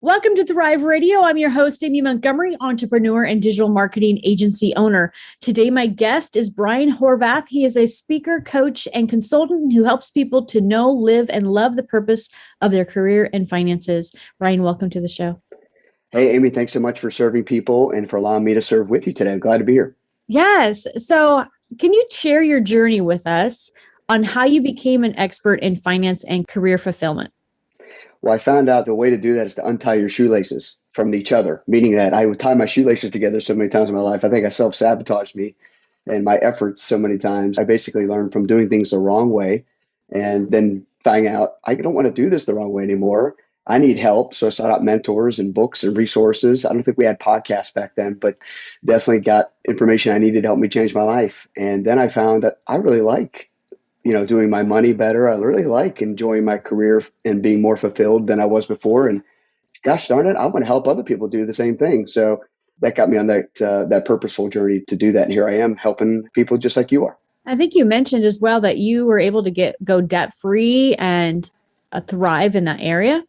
Welcome to Thrive Radio. I'm your host, Aimee Montgomery, entrepreneur and digital marketing agency owner. Today, my guest is Brian Horvath. He is a speaker, coach, and consultant who helps people to know, live, and love the purpose of their career and finances. Brian, welcome to the show. Hey, Amy, thanks so much for serving people and for allowing me to serve with you today. I'm glad to be here. Yes. So, can you share your journey with us on how you became an expert in finance and career fulfillment? Well, I found out the way to do that is to untie your shoelaces from each other, meaning that I would tie my shoelaces together so many times in my life. I think I self-sabotaged me and my efforts so many times. I basically learned from doing things the wrong way and then finding out I don't want to do this the wrong way anymore. I need help. So I sought out mentors and books and resources. I don't think we had podcasts back then, but definitely got information I needed to help me change my life. And then I found that I really like doing my money better. I really like enjoying my career and being more fulfilled than I was before. And gosh darn it, I want to help other people do the same thing. So that got me on that purposeful journey to do that. And here I am helping people just like you are. I think you mentioned as well that you were able to go debt free and thrive in that area.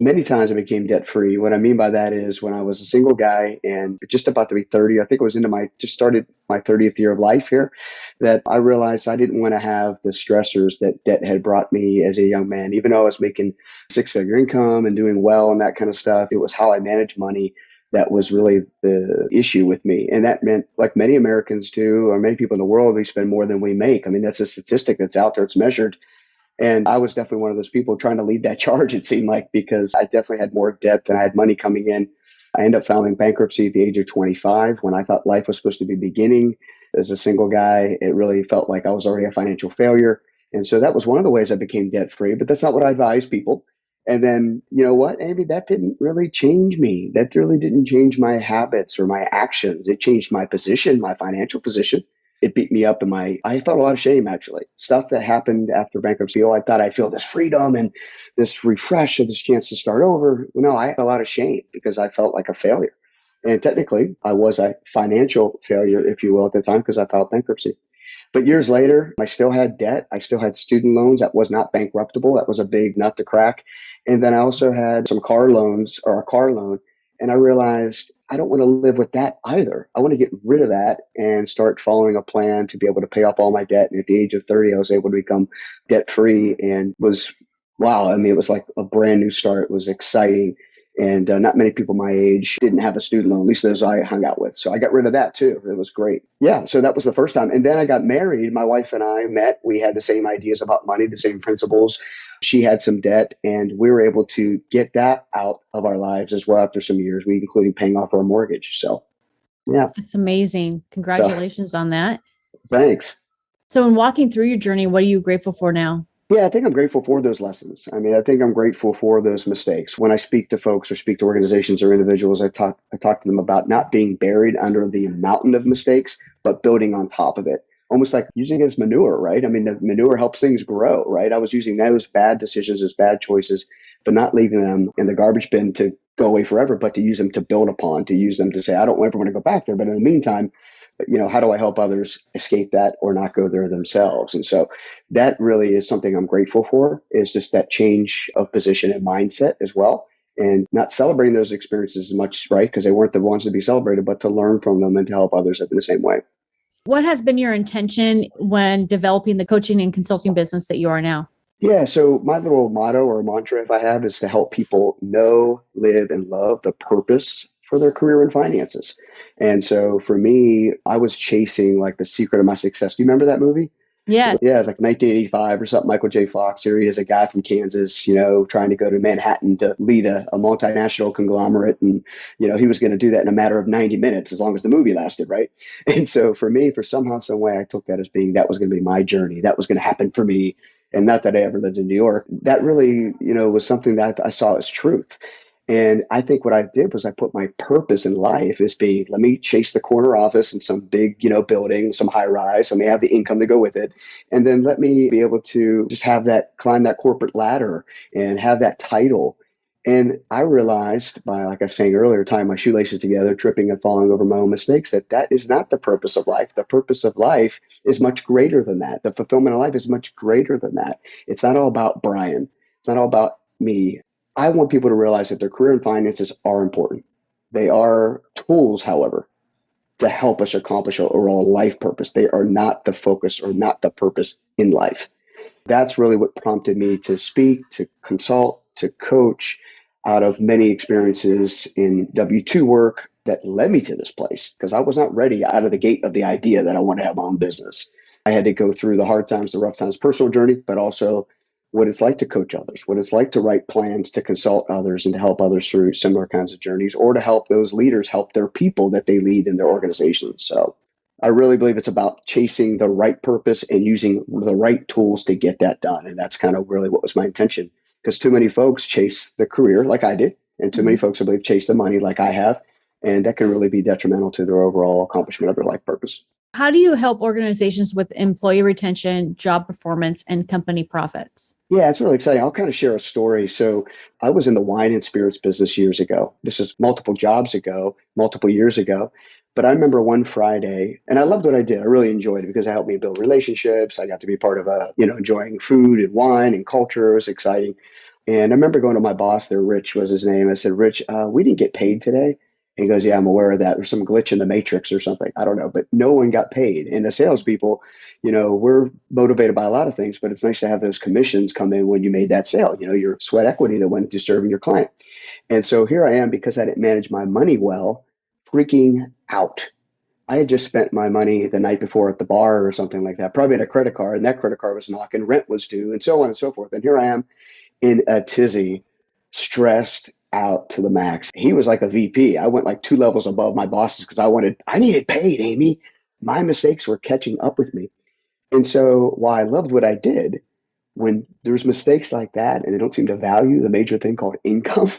Many times I became debt free. What I mean by that is when I was a single guy and just about to be 30, I think it was just started my 30th year of life here, that I realized I didn't want to have the stressors that debt had brought me as a young man. Even though I was making six-figure income and doing well and that kind of stuff, it was how I managed money that was really the issue with me. And that meant, like many Americans do, or many people in the world, we spend more than we make. I mean, that's a statistic that's out there, it's measured. And I was definitely one of those people trying to lead that charge, it seemed like, because I definitely had more debt than I had money coming in. I ended up filing bankruptcy at the age of 25 when I thought life was supposed to be beginning. As a single guy, it really felt like I was already a financial failure. And so that was one of the ways I became debt free, but that's not what I advise people. And then, you know what, Amy, that didn't really change me. That really didn't change my habits or my actions. It changed my position, my financial position. It beat me up I felt a lot of shame actually. Stuff that happened after bankruptcy. Oh, I thought I'd feel this freedom and this refresh and this chance to start over. No, I had a lot of shame because I felt like a failure. And technically, I was a financial failure, if you will, at the time because I filed bankruptcy. But years later, I still had debt. I still had student loans. That was not bankruptable. That was a big nut to crack. And then I also had some car loans or a car loan. And I realized I don't want to live with that either. I want to get rid of that and start following a plan to be able to pay off all my debt. And at the age of 30, I was able to become debt free and wow. I mean, it was like a brand new start. It was exciting. And not many people my age didn't have a student loan, at least those I hung out with. So I got rid of that too. It was great. Yeah. So that was the first time. And then I got married. My wife and I met. We had the same ideas about money, the same principles. She had some debt and we were able to get that out of our lives as well after some years, including paying off our mortgage. So, yeah. That's amazing. Congratulations on that. Thanks. So in walking through your journey, what are you grateful for now? Yeah, I think I'm grateful for those lessons. I mean, I think I'm grateful for those mistakes. When I speak to folks or speak to organizations or individuals, I talk to them about not being buried under the mountain of mistakes, but building on top of it. Almost like using it as manure, right? I mean, the manure helps things grow, right? I was using those bad decisions as bad choices, but not leaving them in the garbage bin to go away forever, but to use them to build upon, to use them to say, I don't ever want to go back there. But in the meantime, how do I help others escape that or not go there themselves? And so that really is something I'm grateful for, is just that change of position and mindset as well. And not celebrating those experiences as much, right? Because they weren't the ones to be celebrated, but to learn from them and to help others in the same way. What has been your intention when developing the coaching and consulting business that you are now? Yeah, so my little motto or mantra, if I have, is to help people know, live, and love the purpose for their career and finances. And so for me, I was chasing like the secret of my success. Do you remember that movie? Yeah. Yeah, it's like 1985 or something. Michael J. Fox here. He is a guy from Kansas, trying to go to Manhattan to lead a multinational conglomerate. And, he was going to do that in a matter of 90 minutes as long as the movie lasted, right? And so for me, for somehow, some way, I took that as being that was going to be my journey. That was going to happen for me. And not that I ever lived in New York. That really, was something that I saw as truth. And I think what I did was I put my purpose in life as being, let me chase the corner office in some big, building, some high rise. Let me have the income to go with it. And then let me be able to just climb that corporate ladder and have that title. And I realized by, like I was saying earlier, tying my shoelaces together, tripping and falling over my own mistakes, that is not the purpose of life. The purpose of life is much greater than that. The fulfillment of life is much greater than that. It's not all about Brian. It's not all about me. I want people to realize that their career and finances are important. They are tools, however, to help us accomplish our overall life purpose. They are not the focus or not the purpose in life. That's really what prompted me to speak, to consult, to coach out of many experiences in W-2 work that led me to this place because I was not ready out of the gate of the idea that I want to have my own business. I had to go through the hard times, the rough times, personal journey, but also what it's like to coach others, what it's like to write plans, to consult others and to help others through similar kinds of journeys, or to help those leaders help their people that they lead in their organizations. So I really believe it's about chasing the right purpose and using the right tools to get that done. And that's kind of really what was my intention. Because too many folks chase the career like I did, and too many folks, I believe, chase the money like I have. And that can really be detrimental to their overall accomplishment of their life purpose. How do you help organizations with employee retention, job performance, and company profits? Yeah, it's really exciting. I'll kind of share a story. So I was in the wine and spirits business years ago. This is multiple jobs ago, multiple years ago. But I remember one Friday, and I loved what I did. I really enjoyed it because it helped me build relationships. I got to be part of enjoying food and wine and culture. It was exciting. And I remember going to my boss there, Rich was his name. I said, Rich, we didn't get paid today. And he goes, yeah, I'm aware of that. There's some glitch in the matrix or something. I don't know, but no one got paid. And the salespeople, we're motivated by a lot of things, but it's nice to have those commissions come in when you made that sale, your sweat equity that went into serving your client. And so here I am, because I didn't manage my money well, freaking out. I had just spent my money the night before at the bar or something like that, probably had a credit card, and that credit card was knocking, rent was due, and so on and so forth. And here I am in a tizzy, stressed out to the max. He was like a VP. I went like 2 levels above my bosses because I needed paid, Aimee. My mistakes were catching up with me. And so while I loved what I did, when there's mistakes like that and they don't seem to value the major thing called income,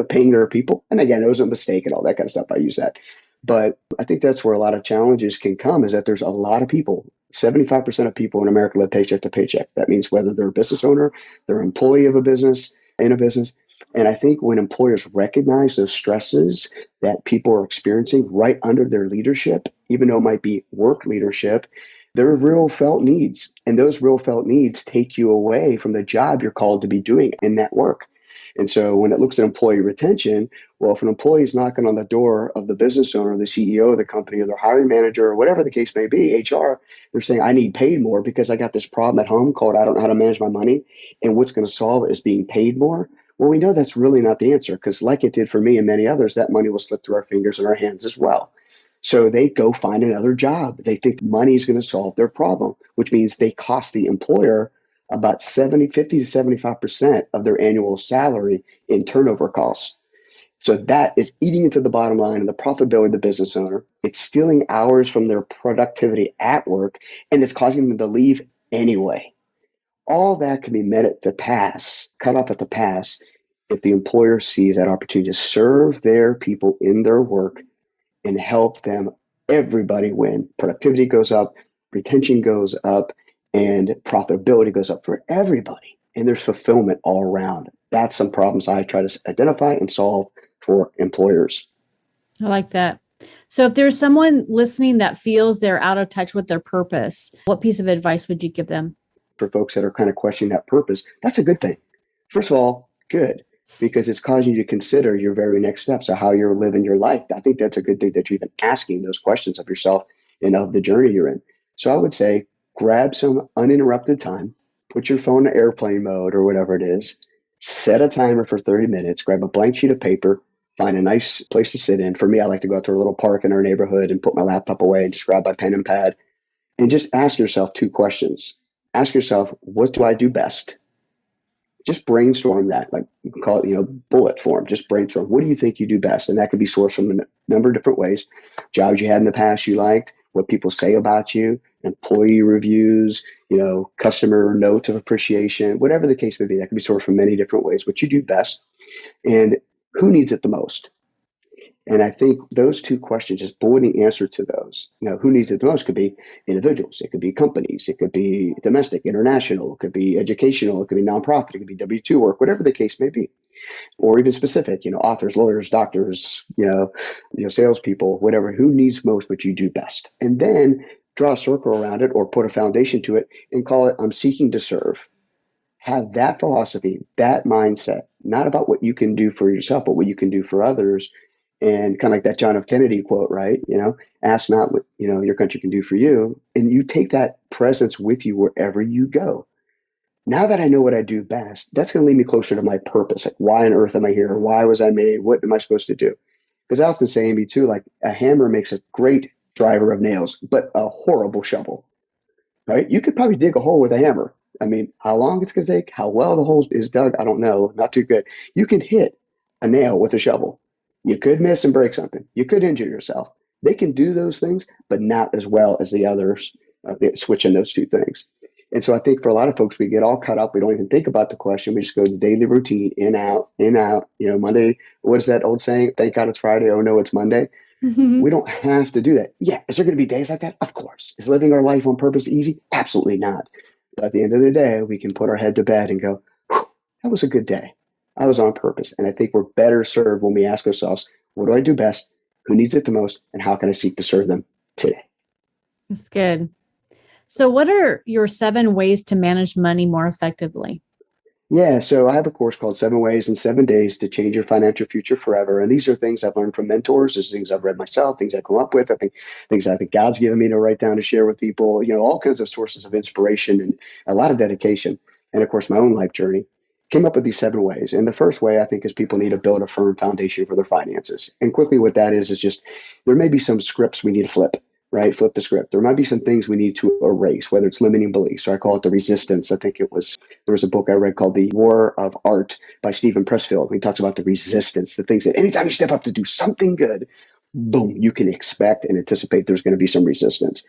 paying their people. And again, it was a mistake and all that kind of stuff. I use that. But I think that's where a lot of challenges can come, is that there's a lot of people, 75% of people in America live paycheck to paycheck. That means whether they're a business owner, they're an employee of a business, in a business. And I think when employers recognize those stresses that people are experiencing right under their leadership, even though it might be work leadership, there are real felt needs. And those real felt needs take you away from the job you're called to be doing in that work. And so when it looks at employee retention, well, if an employee is knocking on the door of the business owner, the CEO of the company, or their hiring manager, or whatever the case may be, HR, they're saying, I need paid more because I got this problem at home called I don't know how to manage my money. And what's going to solve it is being paid more. Well, we know that's really not the answer, because like it did for me and many others, that money will slip through our fingers and our hands as well. So they go find another job. They think money is going to solve their problem, which means they cost the employer about 50 to 75% of their annual salary in turnover costs. So that is eating into the bottom line and the profitability of the business owner. It's stealing hours from their productivity at work, and it's causing them to leave anyway. All that can be met at the pass, cut off at the pass, if the employer sees that opportunity to serve their people in their work and help them. Everybody win. Productivity goes up, retention goes up, and profitability goes up for everybody. And there's fulfillment all around. That's some problems I try to identify and solve for employers. I like that. So if there's someone listening that feels they're out of touch with their purpose, what piece of advice would you give them? For folks that are kind of questioning that purpose, that's a good thing. First of all, good, because it's causing you to consider your very next steps or how you're living your life. I think that's a good thing that you're even asking those questions of yourself and of the journey you're in. So I would say grab some uninterrupted time, put your phone in airplane mode or whatever it is, set a timer for 30 minutes, grab a blank sheet of paper, find a nice place to sit in. For me, I like to go out to a little park in our neighborhood and put my laptop away and just grab my pen and pad and just ask yourself 2 questions. Ask yourself, what do I do best? Just brainstorm that, like you can call it, bullet form. Just brainstorm. What do you think you do best? And that could be sourced from a number of different ways. Jobs you had in the past you liked, what people say about you, employee reviews, customer notes of appreciation, whatever the case may be. That can be sourced from many different ways. What you do best, and who needs it the most. And I think those 2 questions, just bulleting answer to those, who needs it the most could be individuals, it could be companies, it could be domestic, international, it could be educational, it could be nonprofit, it could be W-2 work, whatever the case may be, or even specific, authors, lawyers, doctors, salespeople, whatever, who needs most what you do best. And then draw a circle around it or put a foundation to it and call it, I'm seeking to serve. have that philosophy, that mindset, not about what you can do for yourself, but what you can do for others. And kind of like that John F. Kennedy quote, right? Ask not what, your country can do for you. And you take that presence with you wherever you go. Now that I know what I do best, that's going to lead me closer to my purpose. Like, why on earth am I here? Why was I made? What am I supposed to do? Because I often say, Amy, too, like a hammer makes a great driver of nails, but a horrible shovel, right? You could probably dig a hole with a hammer. I mean, how long it's going to take, how well the hole is dug, I don't know. Not too good. You can hit a nail with a shovel. You could miss and break something. You could injure yourself. They can do those things, but not as well as the others, switching those two things. And so I think for a lot of folks, we get all caught up. We don't even think about the question. We just go to daily routine, in, out, in, out. Monday, what is that old saying? Thank God it's Friday. Oh, no, it's Monday. We don't have to do that. Yeah. Is there going to be days like that? Of course. Is living our life on purpose easy? Absolutely not. But at the end of the day, we can put our head to bed and go, that was a good day. I was on purpose. And I think we're better served when we ask ourselves, what do I do best? Who needs it the most? And how can I seek to serve them today? That's good. So what are your 7 ways to manage money more effectively? Yeah, so I have a course called 7 Ways in 7 Days to Change Your Financial Future Forever. And these are things I've learned from mentors. There's things I've read myself, things I've come up with. I think things I think God's given me to write down to share with people, all kinds of sources of inspiration and a lot of dedication. And of course, my own life journey. Came up with these 7 ways. And the first way I think is people need to build a firm foundation for their finances. And quickly what that is just there may be some scripts we need to flip. Right? Flip the script. There might be some things we need to erase, whether it's limiting beliefs, or I call it the resistance. I think there was a book I read called The War of Art by Stephen Pressfield. He talks about the resistance, the things that anytime you step up to do something good, boom, you can expect and anticipate there's going to be some resistance.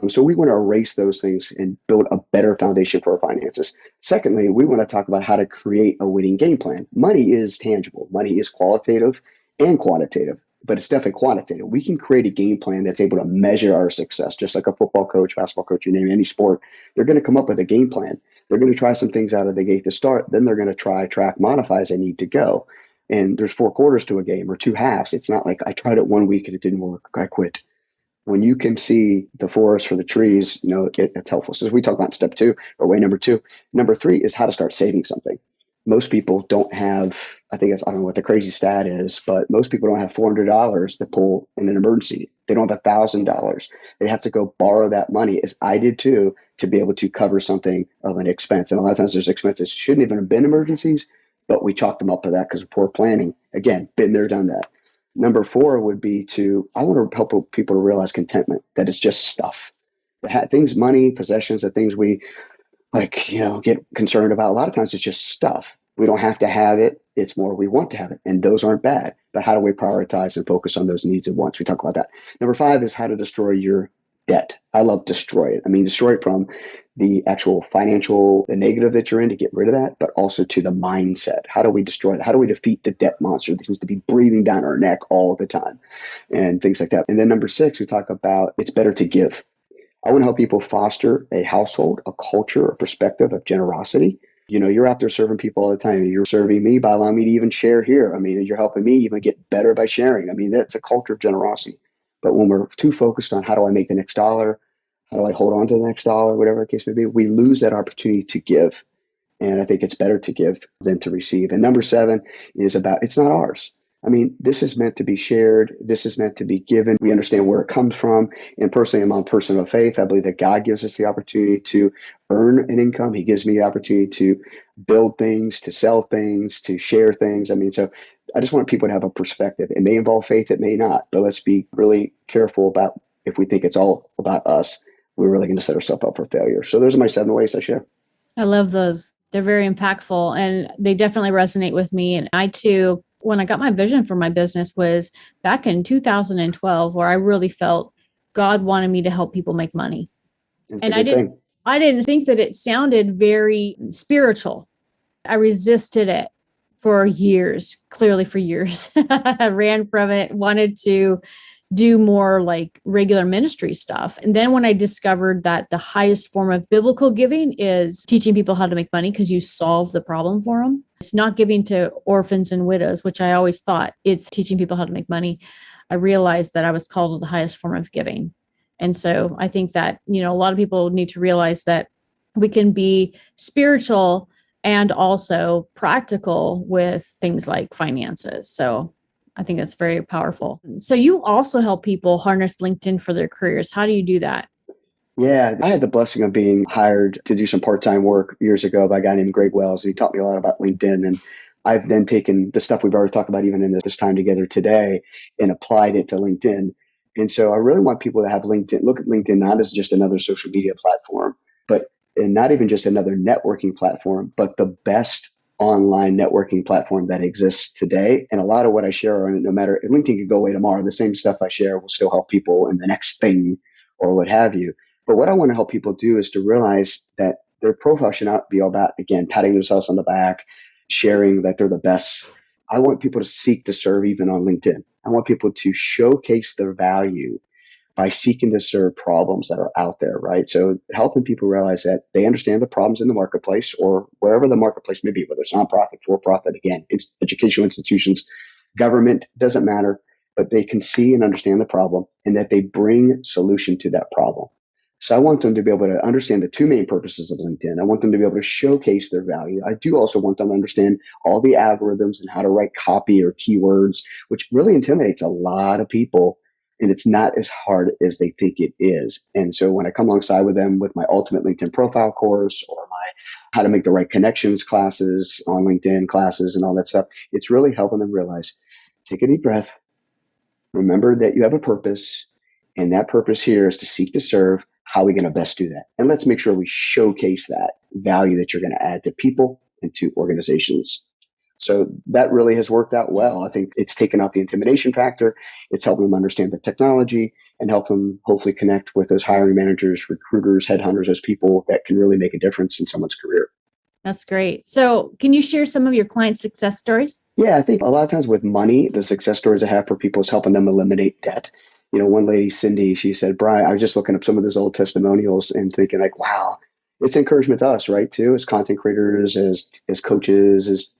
So we want to erase those things and build a better foundation for our finances. Secondly, we want to talk about how to create a winning game plan. Money is tangible. Money is qualitative and quantitative, but it's definitely quantitative. We can create a game plan that's able to measure our success, just like a football coach, basketball coach, you name any sport. They're going to come up with a game plan. They're going to try some things out of the gate to start. Then they're going to try, track, modify as they need to go. And there's 4 quarters to a game or 2 halves. It's not like I tried it 1 week and it didn't work. I quit. When you can see the forest for the trees, it's helpful. So as we talk about step 2 or way number 2, number 3 is how to start saving something. Most people don't have, I don't know what the crazy stat is, but most people don't have $400 to pull in an emergency. They don't have $1,000. They have to go borrow that money, as I did too, to be able to cover something of an expense. And a lot of times there's expenses shouldn't even have been emergencies, but we chalked them up to that because of poor planning. Again, been there, done that. Number 4 would be I want to help people to realize contentment, that it's just stuff. Things, money, possessions, the things we get concerned about. A lot of times it's just stuff. We don't have to have it. It's more we want to have it. And those aren't bad. But how do we prioritize and focus on those needs and wants? We talk about that. Number 5 is how to destroy your debt. I love destroy it. I mean, destroy it from the actual financial, the negative that you're in to get rid of that, but also to the mindset. How do we destroy that? How do we defeat the debt monster that seems to be breathing down our neck all the time and things like that? And then number 6, we talk about it's better to give. I want to help people foster a household, a culture, a perspective of generosity. You're out there serving people all the time. You're serving me by allowing me to even share here. I mean, you're helping me even get better by sharing. I mean, that's a culture of generosity. But when we're too focused on how do I make the next dollar, how do I hold on to the next dollar, whatever the case may be, we lose that opportunity to give. And I think it's better to give than to receive. And number 7 is about it's not ours. I mean, this is meant to be shared. This is meant to be given. We understand where it comes from. And personally, I'm a person of faith. I believe that God gives us the opportunity to earn an income. He gives me the opportunity to build things, to sell things, to share things. I mean, so I just want people to have a perspective. It may involve faith, it may not. But let's be really careful about if we think it's all about us, we're really going to set ourselves up for failure. So those are my 7 ways I share. I love those. They're very impactful and they definitely resonate with me. And I too, when I got my vision for my business was back in 2012, where I really felt God wanted me to help people make money. And I didn't think that it sounded very spiritual. I resisted it for years, clearly for years. I ran from it, wanted to do more like regular ministry stuff. And then when I discovered that the highest form of biblical giving is teaching people how to make money because you solve the problem for them. It's not giving to orphans and widows, which I always thought it's teaching people how to make money. I realized that I was called to the highest form of giving. And so I think that, a lot of people need to realize that we can be spiritual and also practical with things like finances. So I think that's very powerful. So you also help people harness LinkedIn for their careers. How do you do that? Yeah, I had the blessing of being hired to do some part-time work years ago by a guy named Greg Wells. He taught me a lot about LinkedIn. And I've then taken the stuff we've already talked about even in this time together today and applied it to LinkedIn. And so I really want people to have LinkedIn, look at LinkedIn not as just another social media platform, but and not even just another networking platform, but the best online networking platform that exists today. And a lot of what I share on it, no matter LinkedIn could go away tomorrow, the same stuff I share will still help people in the next thing or what have you. But what I want to help people do is to realize that their profile should not be all about, again, patting themselves on the back, sharing that they're the best. I want people to seek to serve even on LinkedIn. I want people to showcase their value by seeking to serve problems that are out there, right? So helping people realize that they understand the problems in the marketplace or wherever the marketplace may be, whether it's nonprofit, for profit, again, it's educational institutions, government, doesn't matter, but they can see and understand the problem and that they bring solution to that problem. So I want them to be able to understand the two main purposes of LinkedIn. I want them to be able to showcase their value. I do also want them to understand all the algorithms and how to write copy or keywords, which really intimidates a lot of people. And it's not as hard as they think it is. And so when I come alongside with them with my ultimate LinkedIn profile course or my how to make the right connections classes on LinkedIn classes and all that stuff, it's really helping them realize, take a deep breath, remember that you have a purpose, and that purpose here is to seek to serve. How are we going to best do that? And let's make sure we showcase that value that you're going to add to people and to organizations. So that really has worked out well. I think it's taken out the intimidation factor. It's helping them understand the technology and help them hopefully connect with those hiring managers, recruiters, headhunters, those people that can really make a difference in someone's career. That's great. So can you share some of your client success stories? Yeah, I think a lot of times with money, the success stories I have for people is helping them eliminate debt. One lady, Cindy, she said, Brian, I was just looking up some of those old testimonials and thinking like, wow, it's encouragement to us, right? Too, as content creators, as coaches, as,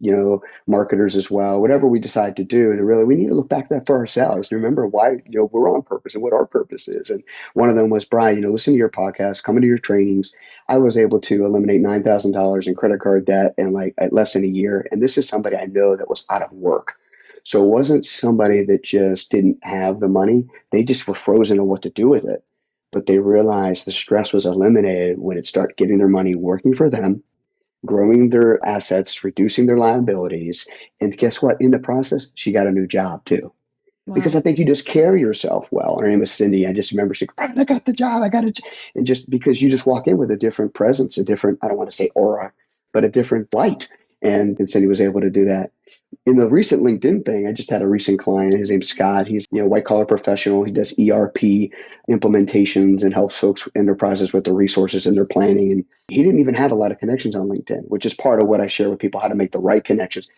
marketers as well, whatever we decide to do. And really, we need to look back at that for ourselves to remember why, we're on purpose and what our purpose is. And one of them was, Brian, listen to your podcast, come into your trainings. I was able to eliminate $9,000 in credit card debt in at less than a year. And this is somebody I know that was out of work. So it wasn't somebody that just didn't have the money. They just were frozen on what to do with it. But they realized the stress was eliminated when it started getting their money working for them, growing their assets, reducing their liabilities. And guess what? In the process, she got a new job too. Wow. Because I think you just carry yourself well. Her name was Cindy. I just remember she said, I got the job. And just because you just walk in with a different presence, a different, I don't want to say aura, but a different light. And Cindy was able to do that. In the recent LinkedIn thing, I just had a recent client. His name's Scott. He's white collar professional. He does ERP implementations and helps folks enterprises with their resources and their planning. And he didn't even have a lot of connections on LinkedIn, which is part of what I share with people, how to make the right connections.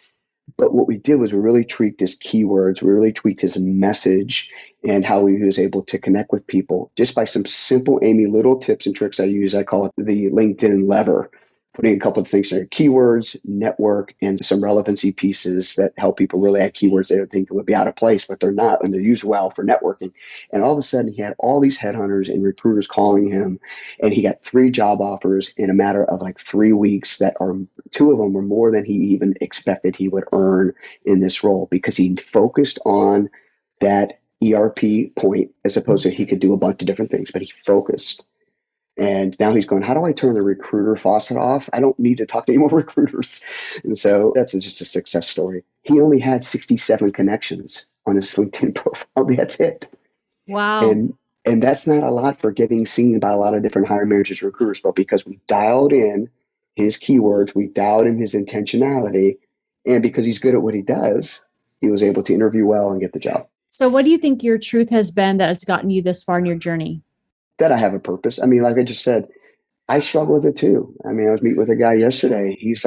But what we did was we really tweaked his keywords. We really tweaked his message and how he was able to connect with people just by some simple, Aimee, little tips and tricks I use. I call it the LinkedIn lever. Putting a couple of things there, keywords, network, and some relevancy pieces that help people really add keywords they would think would be out of place, but they're not, and they're used well for networking. And all of a sudden, he had all these headhunters and recruiters calling him, and he got 3 job offers in a matter of 3 weeks that are 2 of them were more than he even expected he would earn in this role because he focused on that ERP point as opposed to he could do a bunch of different things, but he focused. And now he's going, how do I turn the recruiter faucet off? I don't need to talk to any more recruiters. And so that's just a success story. He only had 67 connections on his LinkedIn profile. That's it. Wow. And that's not a lot for getting seen by a lot of different hiring managers, recruiters, but because we dialed in his keywords, we dialed in his intentionality, and because he's good at what he does, he was able to interview well and get the job. So what do you think your truth has been that has gotten you this far in your journey? That I have a purpose. I mean, like I just said, I struggle with it too. I mean, I was meeting with a guy yesterday. He's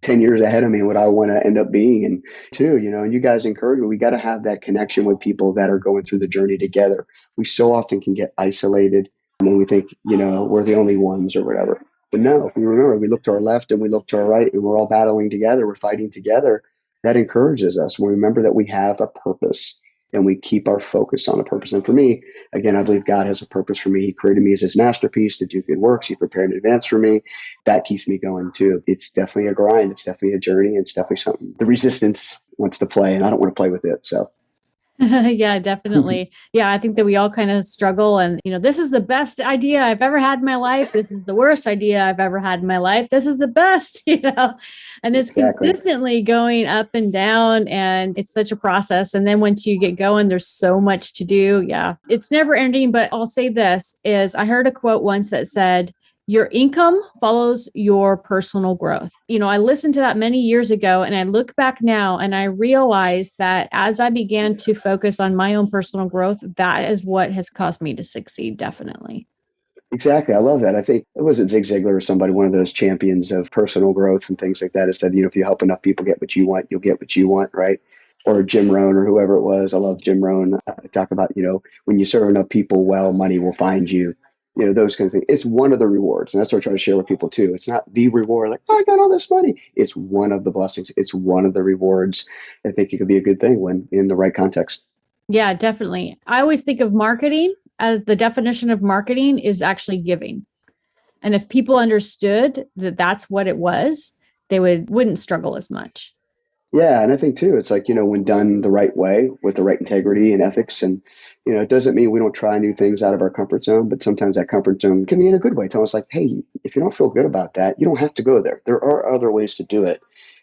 10 years ahead of me, what I want to end up being. And too, and you guys encourage me, we got to have that connection with people that are going through the journey together. We so often can get isolated when we think, we're the only ones or whatever. But no, we remember, we look to our left and we look to our right and we're all battling together. We're fighting together. That encourages us. We remember that we have a purpose. and we keep our focus on a purpose. And for me, again, I believe God has a purpose for me. He created me as his masterpiece to do good works. He prepared in advance for me. That keeps me going too. It's definitely a grind. It's definitely a journey. It's definitely something the resistance wants to play, and I don't want to play with it. So Yeah, definitely. Yeah, I think that we all kind of struggle and, this is the best idea I've ever had in my life. This is the worst idea I've ever had in my life. This is the best, and it's exactly. consistently going up and down and it's such a process. And then once you get going, there's so much to do. Yeah, it's never ending. But I'll say this is I heard a quote once that said, your income follows your personal growth. I listened to that many years ago and I look back now and I realized that as I began to focus on my own personal growth, that is what has caused me to succeed. Definitely. Exactly. I love that. I think it was Zig Ziglar or somebody, one of those champions of personal growth and things like that, has said, if you help enough people get what you want, you'll get what you want, right? Or Jim Rohn or whoever it was. I love Jim Rohn. I talk about, when you serve enough people well, money will find you, those kinds of things. It's one of the rewards. And that's what I try to share with people too. It's not the reward, like, oh, I got all this money. It's one of the blessings. It's one of the rewards. I think it could be a good thing when in the right context. Yeah, definitely. I always think of marketing as the definition of marketing is actually giving. And if people understood that that's what it was, they wouldn't struggle as much. Yeah, and I think too, it's like, when done the right way with the right integrity and ethics, and it doesn't mean we don't try new things out of our comfort zone, but sometimes that comfort zone can be in a good way. Tell us like, hey, if you don't feel good about that, you don't have to go there. There are other ways to do it.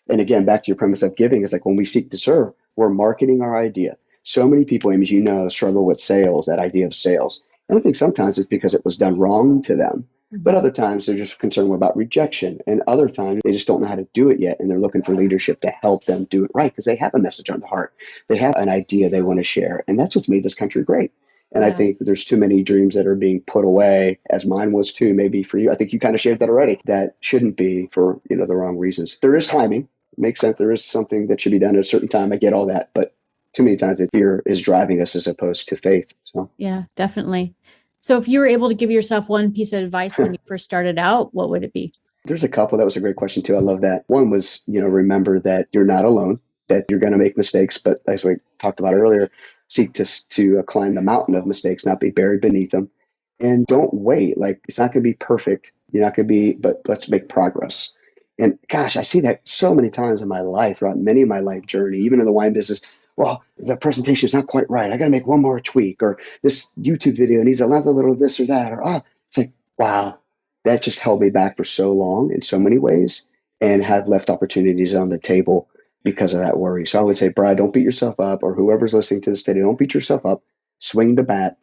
And again, back to your premise of giving, is like when we seek to serve, we're marketing our idea. So many people, as you know, struggle with sales, that idea of sales. And I think sometimes it's because it was done wrong to them. But other times they're just concerned about rejection. And other times they just don't know how to do it yet. And they're looking for leadership to help them do it right because they have a message on the heart. They have an idea they want to share. And that's what's made this country great. And I think there's too many dreams that are being put away, as mine was too, maybe for you. I think you kind of shared that already. That shouldn't be for, the wrong reasons. There is timing. It makes sense. There is something that should be done at a certain time. I get all that. But too many times fear is driving us as opposed to faith. So yeah, definitely. So if you were able to give yourself one piece of advice when you first started out, what would it be? There's a couple. That was a great question too. I love that. One was, remember that you're not alone, that you're going to make mistakes, but as we talked about earlier, seek to climb the mountain of mistakes, not be buried beneath them. And don't wait. Like, it's not going to be perfect. You're not going to be, but let's make progress. And gosh, I see that so many times in my life, throughout many of my life journey, even in the wine business. Well, the presentation is not quite right. I got to make one more tweak, or this YouTube video needs another little this or that, or it's like, wow, that just held me back for so long in so many ways, and have left opportunities on the table because of that worry. So I would say, Brad, don't beat yourself up, or whoever's listening to this today, don't beat yourself up. Swing the bat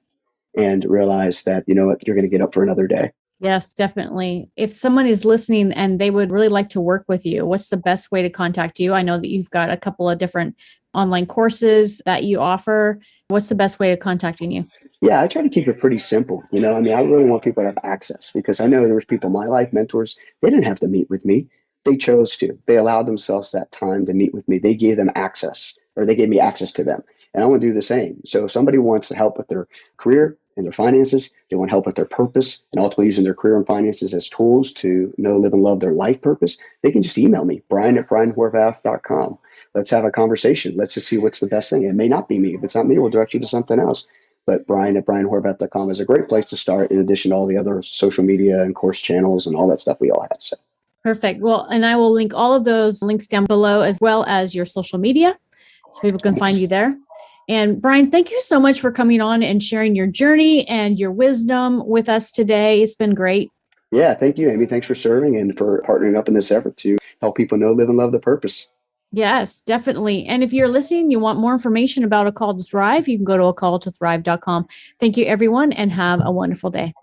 and realize that, what, you're going to get up for another day. Yes, definitely. If someone is listening and they would really like to work with you, what's the best way to contact you? I know that you've got a couple of different online courses that you offer. What's the best way of contacting you? Yeah, I try to keep it pretty simple. I really want people to have access, because I know there was people in my life, mentors, they didn't have to meet with me. They chose to. They allowed themselves that time to meet with me. They gave them access, or they gave me access to them. And I want to do the same. So if somebody wants to help with their career and their finances, they want help with their purpose, and ultimately using their career and finances as tools to know, live, and love their life purpose, they can just email me, brian@brianhorvath.com. Let's have a conversation. Let's just see what's the best thing. It may not be me. If it's not me, we'll direct you to something else. But brian@brianhorvath.com is a great place to start, in addition to all the other social media and course channels and all that stuff we all have. So. Perfect. Well, and I will link all of those links down below, as well as your social media, so people can find you there. And Brian, thank you so much for coming on and sharing your journey and your wisdom with us today. It's been great. Yeah, thank you, Aimee. Thanks for serving and for partnering up in this effort to help people know, live, and love the purpose. Yes, definitely. And if you're listening, you want more information about A Call to Thrive, you can go to acalltothrive.com. Thank you, everyone, and have a wonderful day.